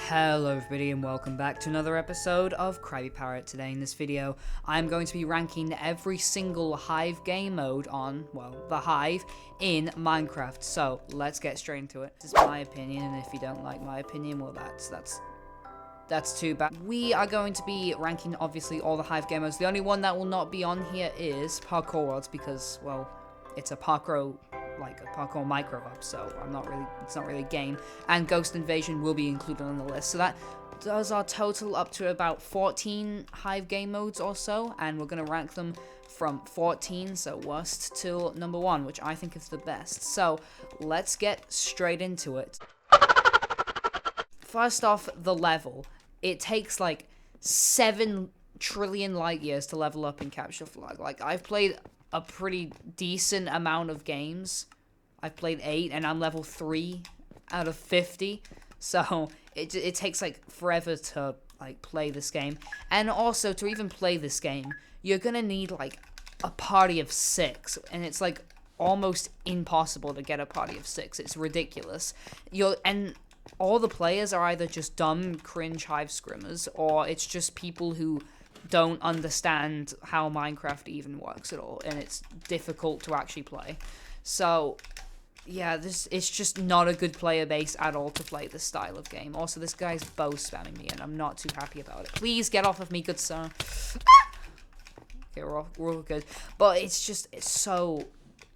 Hello everybody and welcome back to another episode of Krabby Parrot. Today in this video, I'm going to be ranking every single Hive game mode on, well, the Hive in Minecraft. So, let's get straight into it. This is my opinion, and if you don't like my opinion, well, that's too bad. We are going to be ranking, obviously, all the Hive game modes. The only one that will not be on here is Parkour Worlds because, well, it's a parkour micro hub, so it's not really a game, and Ghost Invasion will be included on the list. So that does our total up to about 14 Hive game modes or so, and we're going to rank them from 14, so worst till number 1, which I think is the best. So let's get straight into it. First off, the level. It takes like 7 trillion light years to level up in Capture Flag. Like, I've played a pretty decent amount of games. I've played 8 and I'm level 3 out of 50. So it takes like forever to like play this game. And also to even play this game, you're gonna need like a party of 6, and it's like almost impossible to get a party of 6. It's ridiculous. And all the players are either just dumb, cringe Hive scrimmers, or it's just people who don't understand how Minecraft even works at all, and it's difficult to actually play. So yeah, it's just not a good player base at all to play this style of game. Also, this guy's bow spamming me, and I'm not too happy about it. Please get off of me, good sir. Okay, we're all good. But it's so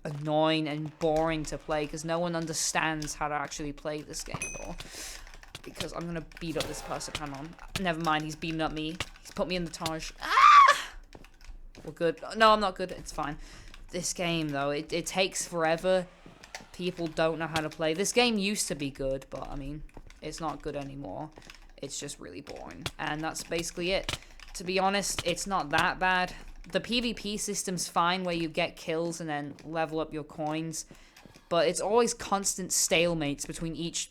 annoying and boring to play because no one understands how to actually play this game at all. Because I'm gonna beat up this person. Hang on. Never mind, he's beating up me. He's put me in the Taj. Ah! We're good. No, I'm not good. It's fine. This game, though, it takes forever. People don't know how to play. This game used to be good, but, I mean, it's not good anymore. It's just really boring. And that's basically it. To be honest, it's not that bad. The PvP system's fine where you get kills and then level up your coins. But it's always constant stalemates between each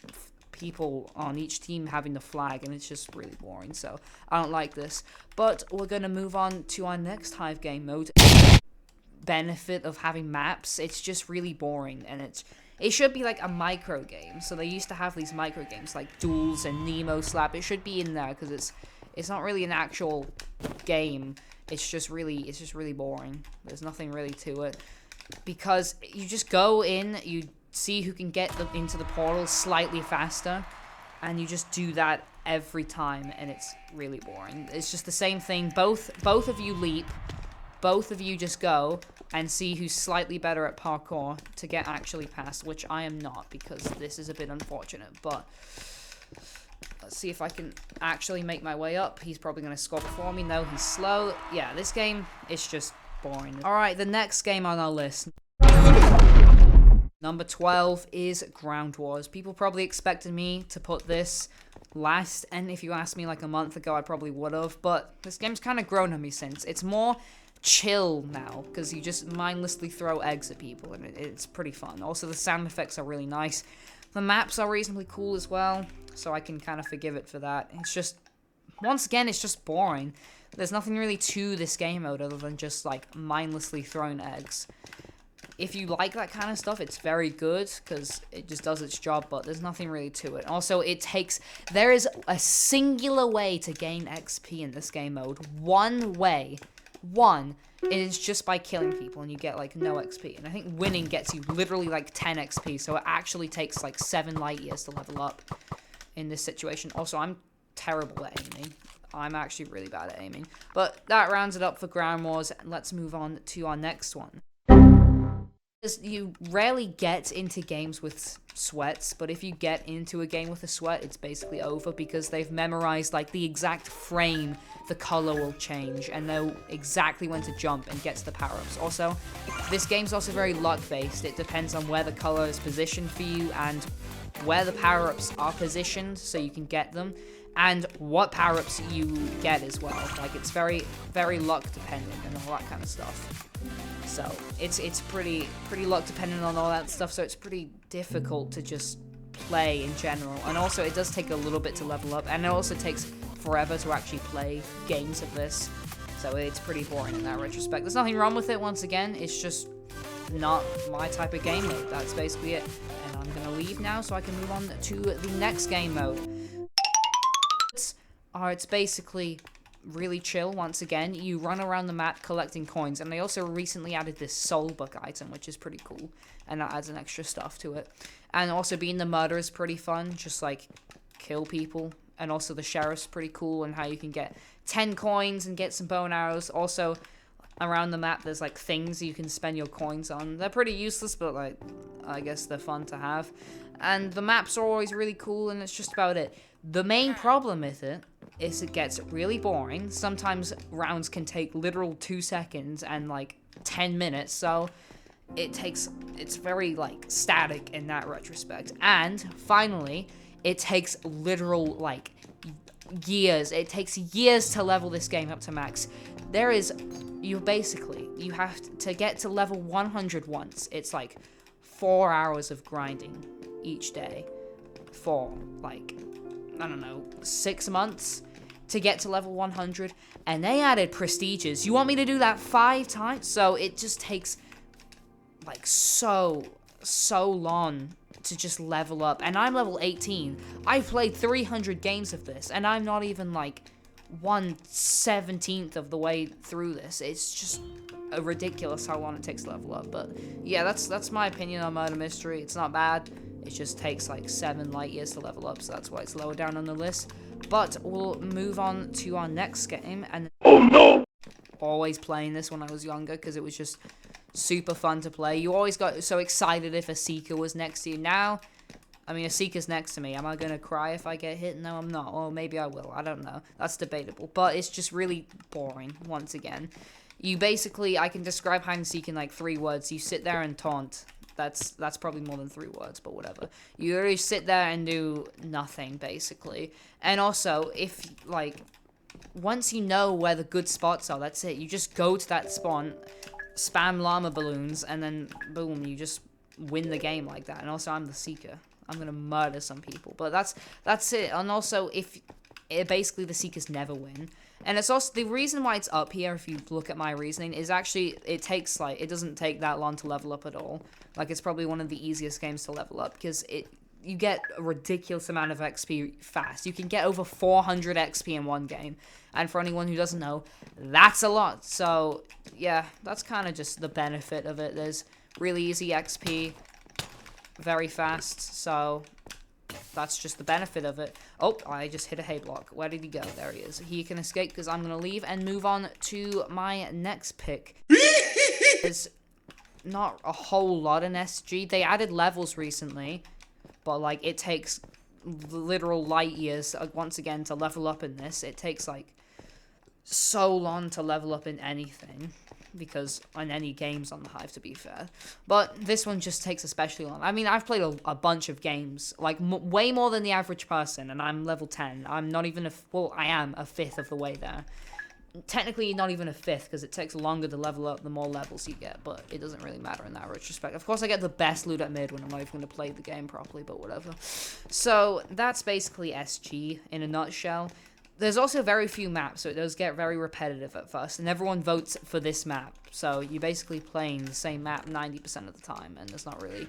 people on each team having the flag, and it's just really boring, so I don't like this. But we're going to move on to our next Hive game mode. Benefit of having maps, it's just really boring, and it should be like a micro game. So they used to have these micro games like Duels and Nemo Slap. It should be in there because it's not really an actual game. It's just really boring. There's nothing really to it because you just go in, you see who can get into the portal slightly faster, and you just do that every time, and it's really boring. It's just the same thing. Both of you leap, both of you just go and see who's slightly better at parkour to get actually past, which I am not because this is a bit unfortunate. But let's see if I can actually make my way up. He's probably going to score before me. No, he's slow. Yeah, this game is just boring. Alright, the next game on our list. Number 12 is Ground Wars. People probably expected me to put this last, and if you asked me like a month ago, I probably would have, but this game's kind of grown on me since. It's more chill now, because you just mindlessly throw eggs at people, and it's pretty fun. Also, the sound effects are really nice. The maps are reasonably cool as well, so I can kind of forgive it for that. It's just, once again, it's just boring. There's nothing really to this game mode other than just like mindlessly thrown eggs. If you like that kind of stuff, it's very good because it just does its job, but there's nothing really to it. Also, there is a singular way to gain XP in this game mode. One way. It is just by killing people, and you get like no XP. And I think winning gets you literally like 10 XP, so it actually takes like 7 light years to level up in this situation. Also, I'm terrible at aiming. I'm actually really bad at aiming. But that rounds it up for Ground Wars, and let's move on to our next one. You rarely get into games with sweats, but if you get into a game with a sweat, it's basically over because they've memorized like the exact frame the color will change and know exactly when to jump and get to the power-ups. Also, this game's also very luck-based. It depends on where the color is positioned for you and where the power-ups are positioned so you can get them, and what power-ups you get as well. Like, it's very, very luck-dependent and all that kind of stuff. So, it's pretty luck-dependent on all that stuff, so it's pretty difficult to just play in general. And also, it does take a little bit to level up, and it also takes forever to actually play games of this. So, it's pretty boring in that retrospect. There's nothing wrong with it, once again. It's just not my type of game mode. That's basically it. And I'm going to leave now so I can move on to the next game mode. it's basically really chill. Once again, you run around the map collecting coins, and they also recently added this soul book item, which is pretty cool, and that adds an extra stuff to it. And also being the murderer is pretty fun, just like kill people. And also the sheriff's pretty cool, and how you can get 10 coins and get some bow and arrows. Also around the map there's like things you can spend your coins on. They're pretty useless, but like I guess they're fun to have. And the maps are always really cool, and it's just about it. The main problem with it is it gets really boring. Sometimes rounds can take literal 2 seconds and like 10 minutes, so it's very like static in that retrospect. And finally, it takes literal like years. It takes years to level this game up to max. You have to get to level 100 once. It's like 4 hours of grinding each day for like, I don't know, 6 months to get to level 100. And they added prestiges. You want me to do that 5 times? So it just takes like so long to just level up. And I'm level 18. I've played 300 games of this, and I'm not even like 1/17 of the way through this. It's just ridiculous how long it takes to level up. But yeah, that's my opinion on Murder Mystery. It's not bad. It just takes like 7 light years to level up, so that's why it's lower down on the list. But we'll move on to our next game. And oh no! Always playing this when I was younger because it was just super fun to play. You always got so excited if a Seeker was next to you. Now, I mean, a Seeker's next to me. Am I going to cry if I get hit? No, I'm not. Or maybe I will. I don't know. That's debatable. But it's just really boring, once again. You basically, I can describe hide and seek in like 3 words. You sit there and taunt. That's probably more than 3 words, but whatever. You literally sit there and do nothing, basically. And also, if, like, once you know where the good spots are, that's it. You just go to that spawn, spam llama balloons, and then, boom, you just win the game like that. And also, I'm the Seeker. I'm gonna murder some people. But that's it. And also, basically, the Seekers never win. And it's also, the reason why it's up here, if you look at my reasoning, is actually, it doesn't take that long to level up at all. Like, it's probably one of the easiest games to level up, because you get a ridiculous amount of XP fast. You can get over 400 XP in one game. And for anyone who doesn't know, that's a lot. So, yeah, that's kind of just the benefit of it. There's really easy XP, very fast, so that's just the benefit of it. Oh, I just hit a hay block. Where did he go? There he is. He can escape because I'm going to leave and move on to my next pick. There's not a whole lot in SG. They added levels recently, but like it takes literal light years once again to level up in this. It takes like so long to level up in anything, because on any games on the Hive, to be fair. But this one just takes especially long. I mean, I've played a bunch of games, like way more than the average person, and I'm level 10. I'm not even I am a fifth of the way there. Technically, not even a fifth, because it takes longer to level up the more levels you get, but it doesn't really matter in that retrospect. Of course, I get the best loot at mid when I'm not even going to play the game properly, but whatever. So, that's basically SG in a nutshell. There's also very few maps, so it does get very repetitive at first, and everyone votes for this map. So you're basically playing the same map 90% of the time, and there's not really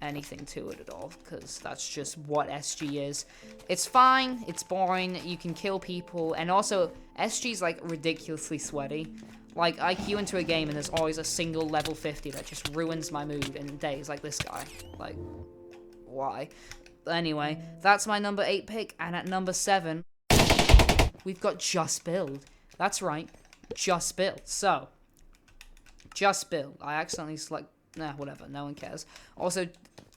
anything to it at all, because that's just what SG is. It's fine, it's boring, you can kill people, and also SG's like ridiculously sweaty. Like, I queue into a game and there's always a single level 50 that just ruins my mood in days, like this guy. Like, why? But anyway, that's my number 8 pick, and at number 7... we've got Just Build. That's right. Just Build. So, Just Build. I accidentally select... nah, whatever. No one cares. Also,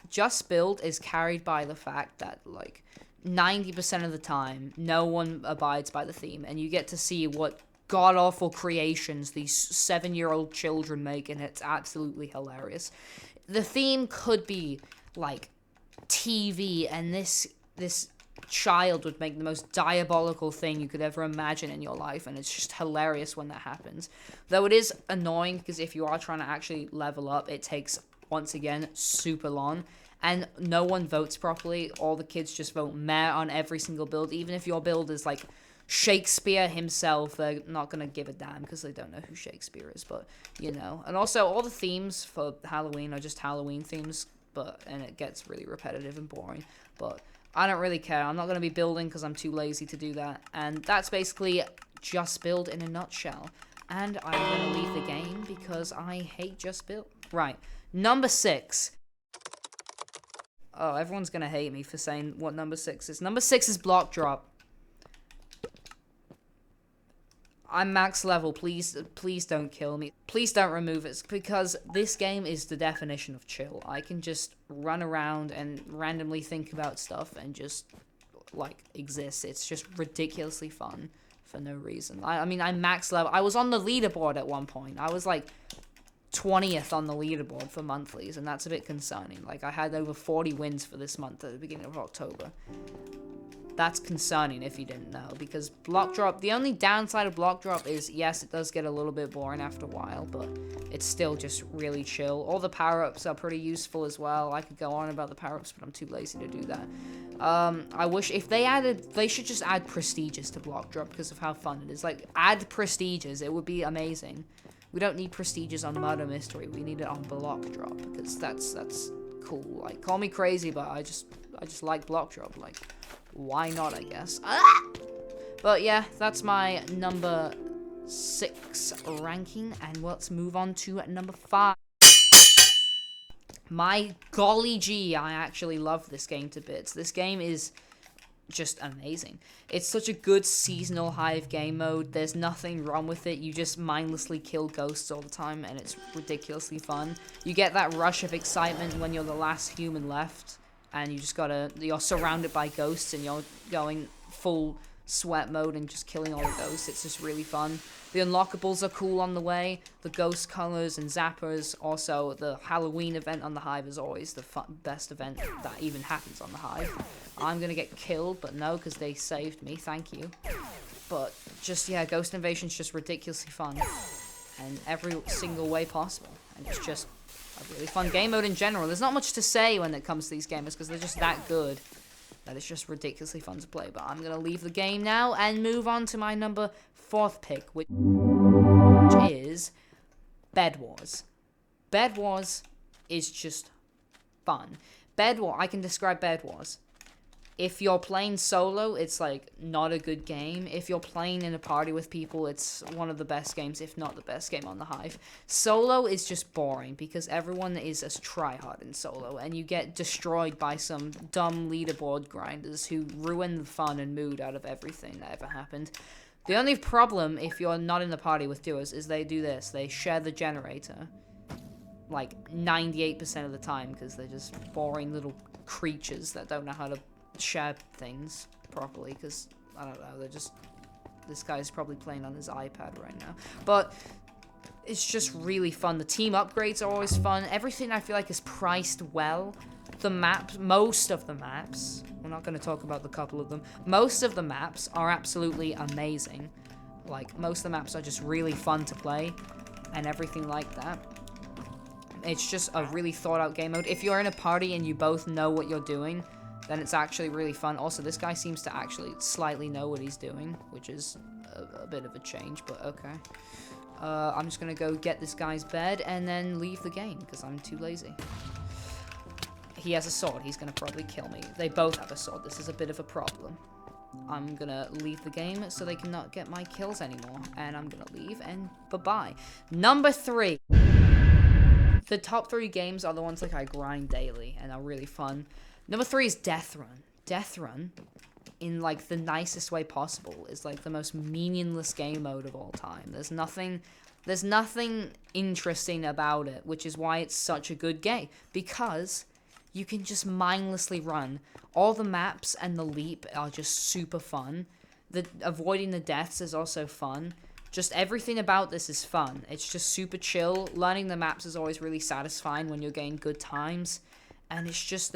Just Build is carried by the fact that, like, 90% of the time, no one abides by the theme. And you get to see what god-awful creations these 7-year-old children make. And it's absolutely hilarious. The theme could be, like, TV. And this child would make the most diabolical thing you could ever imagine in your life, and it's just hilarious when that happens. Though it is annoying, because if you are trying to actually level up, it takes, once again, super long, and no one votes properly. All the kids just vote meh on every single build. Even if your build is like Shakespeare himself, they're not gonna give a damn, because they don't know who Shakespeare is, but you know. And also, all the themes for Halloween are just Halloween themes, and it gets really repetitive and boring. But I don't really care. I'm not going to be building because I'm too lazy to do that. And that's basically Just Build in a nutshell. And I'm going to leave the game because I hate Just Build. Right. Number 6. Oh, everyone's going to hate me for saying what number 6 is. Number 6 is Block Drop. I'm max level. Please don't kill me. Please don't remove it, because this game is the definition of chill. I can just run around and randomly think about stuff and just, like, exist. It's just ridiculously fun for no reason. I mean, I'm max level. I was on the leaderboard at one point. I was, like, 20th on the leaderboard for monthlies, and that's a bit concerning. Like, I had over 40 wins for this month at the beginning of October. That's concerning if you didn't know, because Block Drop, the only downside of Block Drop is, yes, it does get a little bit boring after a while, but it's still just really chill. All the power-ups are pretty useful as well. I could go on about the power-ups, but I'm too lazy to do that. I wish, if they should just add prestiges to Block Drop because of how fun it is. Like, add prestiges, it would be amazing. We don't need prestiges on Murder Mystery, we need it on Block Drop, because that's cool. Like, call me crazy, but I just like Block Drop, like... Why not, I guess. But yeah, that's my number 6 ranking. And let's move on to number 5. My golly gee, I actually love this game to bits. This game is just amazing. It's such a good seasonal Hive game mode. There's nothing wrong with it. You just mindlessly kill ghosts all the time, and it's ridiculously fun. You get that rush of excitement when you're the last human left. And you just you're surrounded by ghosts and you're going full sweat mode and just killing all the ghosts. It's just really fun. The unlockables are cool on the way. The ghost colors and zappers. Also, the Halloween event on the Hive is always the best event that even happens on the Hive. I'm going to get killed, but no, because they saved me. Thank you. But just, yeah, Ghost Invasion's just ridiculously fun. And every single way possible. And it's just... a really fun game mode in general. There's not much to say when it comes to these gamers because they're just that good that it's just ridiculously fun to play. But I'm going to leave the game now and move on to my number 4th pick, which is Bed Wars. Bed Wars is just fun. I can describe Bed Wars. If you're playing solo, it's, like, not a good game. If you're playing in a party with people, it's one of the best games, if not the best game on the Hive. Solo is just boring, because everyone is a tryhard in solo, and you get destroyed by some dumb leaderboard grinders who ruin the fun and mood out of everything that ever happened. The only problem, if you're not in the party with duos, is they do this. They share the generator, like, 98% of the time, because they're just boring little creatures that don't know how to share things properly, because I don't know, this guy's probably playing on his iPad right now, but it's just really fun. The team upgrades are always fun. Everything I feel like is priced well. The maps, most of the maps, we're not going to talk about the couple of them, most of the maps are absolutely amazing. Like, most of the maps are just really fun to play and everything like that. It's just a really thought out game mode. If you're in a party and you both know what you're doing, then it's actually really fun. Also, this guy seems to actually slightly know what he's doing, which is a bit of a change, but okay. I'm just going to go get this guy's bed and then leave the game, because I'm too lazy. He has a sword. He's going to probably kill me. They both have a sword. This is a bit of a problem. I'm going to leave the game so they cannot get my kills anymore. And I'm going to leave, and bye-bye. Number 3. The top 3 games are the ones like I grind daily and are really fun. Number 3 is Death Run. Death Run, in like the nicest way possible, is like the most meaningless game mode of all time. There's nothing interesting about it, which is why it's such a good game, because you can just mindlessly run. All the maps and the leap are just super fun. Avoiding the deaths is also fun. Just everything about this is fun. It's just super chill. Learning the maps is always really satisfying when you're getting good times. And it's just,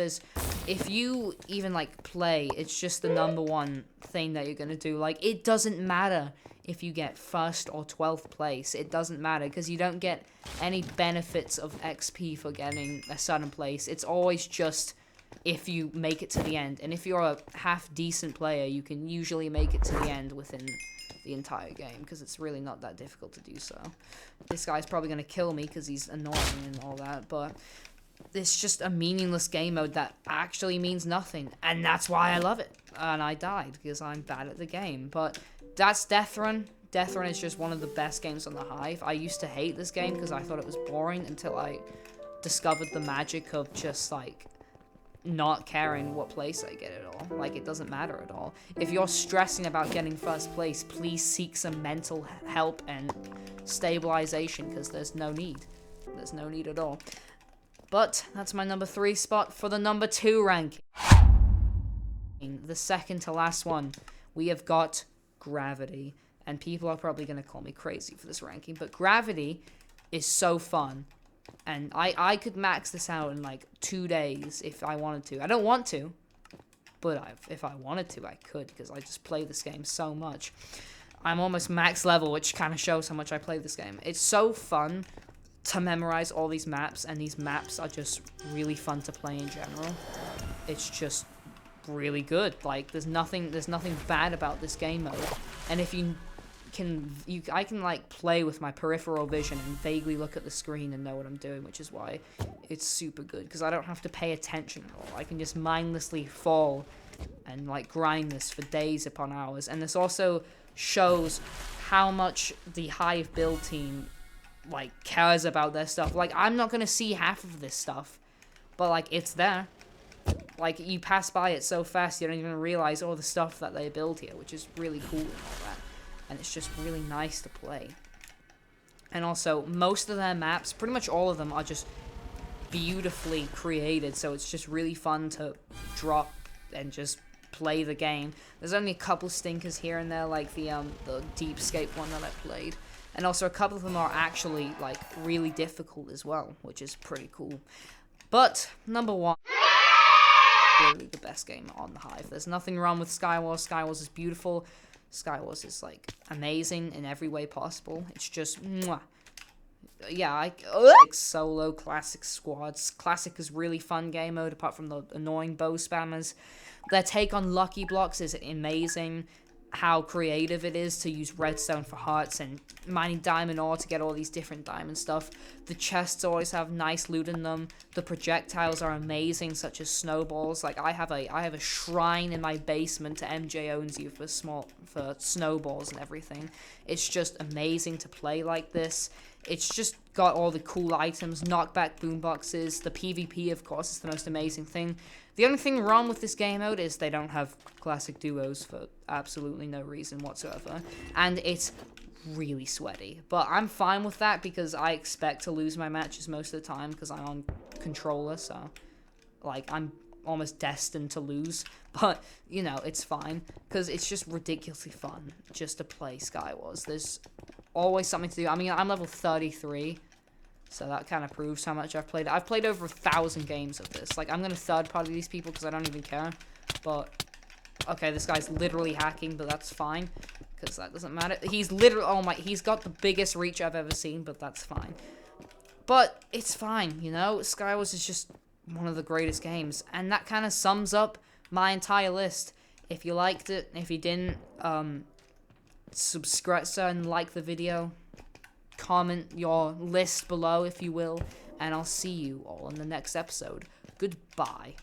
if you even, like, play, it's just the #1 thing that you're going to do. Like, it doesn't matter if you get 1st or 12th place. It doesn't matter, because you don't get any benefits of XP for getting a certain place. It's always just if you make it to the end. And if you're a half-decent player, you can usually make it to the end within the entire game, because it's really not that difficult to do so. This guy's probably going to kill me, because he's annoying and all that, but... it's just a meaningless game mode that actually means nothing, and that's why I love it. And I died because I'm bad at the game. But that's Death Run. Death Run is just one of the best games on the Hive. I used to hate this game because I thought it was boring until I discovered the magic of just like not caring what place I get at all. Like, it doesn't matter at all. If you're stressing about getting first place, please seek some mental help and stabilization, because there's no need. There's no need at all. But that's my number 3 spot for the number 2 ranking. The second to last one, we have got Gravity. And people are probably going to call me crazy for this ranking, but Gravity is so fun. And I could max this out in like 2 days if I wanted to. I don't want to, but if I wanted to, I could, because I just play this game so much. I'm almost max level, which kind of shows how much I play this game. It's so fun to memorize all these maps, and these maps are just really fun to play in general. It's just really good. Like, there's nothing bad about this game mode. And if I can like play with my peripheral vision and vaguely look at the screen and know what I'm doing, which is why it's super good, because I don't have to pay attention at all. I can just mindlessly fall and like grind this for days upon hours. And this also shows how much the Hive build team like cares about their stuff. Like, I'm not gonna see half of this stuff, but like, it's there. Like, you pass by it so fast you don't even realize all the stuff that they build here, which is really cool and all that. And it's just really nice to play. And also, most of their maps, pretty much all of them, are just beautifully created, so it's just really fun to drop and just play the game. There's only a couple stinkers here and there, like the Deepscape one that I played. And also, a couple of them are actually, like, really difficult as well, which is pretty cool. But, number 1, really the best game on the Hive. There's nothing wrong with Skywars. Skywars is beautiful. Skywars is, like, amazing in every way possible. It's just, mwah. Yeah, like, solo, classic squads. Classic is really fun game mode, apart from the annoying bow spammers. Their take on Lucky Blocks is amazing. How creative it is to use redstone for hearts and mining diamond ore to get all these different diamond stuff. The chests always have nice loot in them. The projectiles are amazing, such as snowballs. Like, I have a shrine in my basement to MJ owns you for snowballs and everything. It's just amazing to play like this. It's just got all the cool items, knockback boomboxes. The PvP, of course, is the most amazing thing. The only thing wrong with this game mode is they don't have classic duos for absolutely no reason whatsoever. And it's really sweaty. But I'm fine with that because I expect to lose my matches most of the time because I'm on controller, so like, I'm almost destined to lose. But, you know, it's fine because it's just ridiculously fun just to play Skywars. There's always something to do. I mean, I'm level 33. So that kind of proves how much I've played. I've played over 1,000 games of this. Like, I'm going to third party these people because I don't even care. But, okay, this guy's literally hacking, but that's fine. Because that doesn't matter. He's literally, oh my, he's got the biggest reach I've ever seen, but that's fine. But it's fine, you know? Skywars is just one of the greatest games. And that kind of sums up my entire list. If you liked it, if you didn't, subscribe and like the video. Comment your list below, if you will, and I'll see you all in the next episode. Goodbye.